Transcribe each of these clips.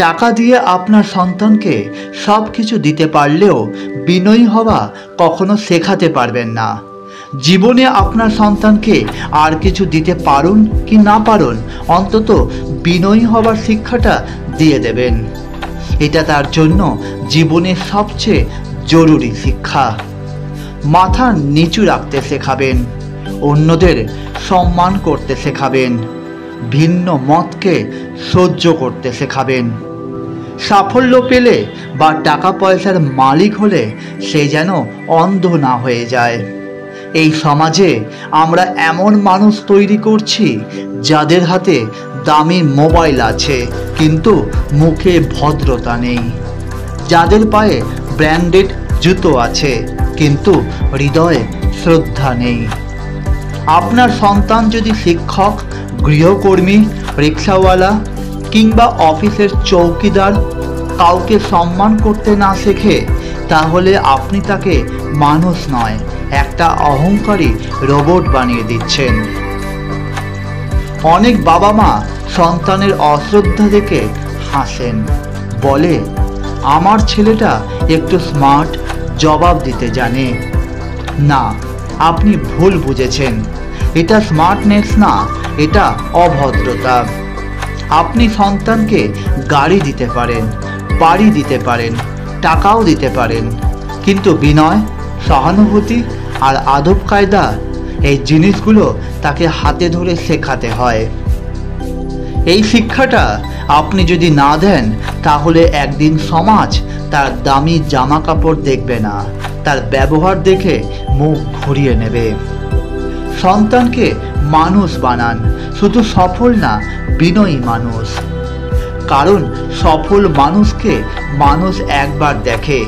টাকা দিয়ে আপনার সন্তানকে সব কিছু দিতে পারলেও বিনয়ী হওয়া কখনো শেখাতে পারবেন না। জীবনে আপনার সন্তানকে আর কিছু দিতে পারুন কি না পারুন, অন্তত বিনয়ী হওয়ার শিক্ষাটা দিয়ে দেবেন। এটা তার জন্য জীবনের সবচেয়ে জরুরি শিক্ষা। মাথা নিচু রাখতে শেখাবেন, অন্যদের সম্মান করতে শেখাবেন, ভিন্ন মতকে সহ্য করতে শেখাবেন। সাফল্য পেলে বা টাকা পয়সার মালিক হলে সে যেন অন্ধ না হয়ে যায়। এই সমাজে আমরা এমন মানুষ তৈরি করছি যাদের হাতে দামি মোবাইল আছে কিন্তু মুখে ভদ্রতা নেই, যাদের পায়ে ব্র্যান্ডেড জুতো আছে কিন্তু হৃদয়ে শ্রদ্ধা নেই। আপনার সন্তান যদি শিক্ষক, গৃহকর্মী, রিক্সাওয়ালা কিংবা অফিসের চৌকিদার কাউকে সম্মান করতে না শেখে, তাহলে আপনি তাকে মানুষ নয়, একটা অহংকারী রোবট বানিয়ে দিচ্ছেন। অনেক বাবা মা সন্তানের অশ্রদ্ধা দেখে হাসেন, বলে আমার ছেলেটা একটু স্মার্ট, জবাব দিতে জানে। না, আপনি ভুল বুঝেছেন। এটা স্মার্টনেস না, এটা অভদ্রতা। আপনি সন্তানকে গাড়ি দিতে পারেন, বাড়ি দিতে পারেন, টাকাও দিতে পারেন, কিন্তু বিনয়, সহানুভূতি আর আদব কায়দা, এই জিনিসগুলো তাকে হাতে ধরে শেখাতে হয়। এই শিক্ষাটা আপনি যদি না দেন, তাহলে একদিন সমাজ তার দামি জামা কাপড় দেখবে না, তার ব্যবহার দেখে মুখ ঘুরিয়ে নেবে। সন্তানকে মানুষ বানান, শুধু সফল না, বিনয়ী মানুষ। কারণ সফল মানুষকে মানুষ একবার দেখে,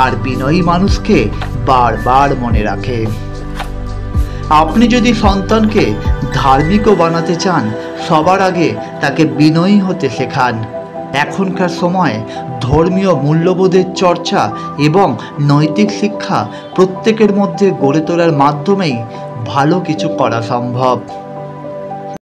আর বিনয়ী মানুষকে বারবার মনে রাখে। আপনি যদি সন্তানকে ধার্মিকও বানাতে চান, সবার আগে তাকে বিনয়ী হতে শেখান। এখনকার সময়ে ধর্মীয় মূল্যবোধের চর্চা এবং নৈতিক শিক্ষা প্রত্যেকের মধ্যে গড়ে তোলার মাধ্যমেই ভালো কিছু করা সম্ভব।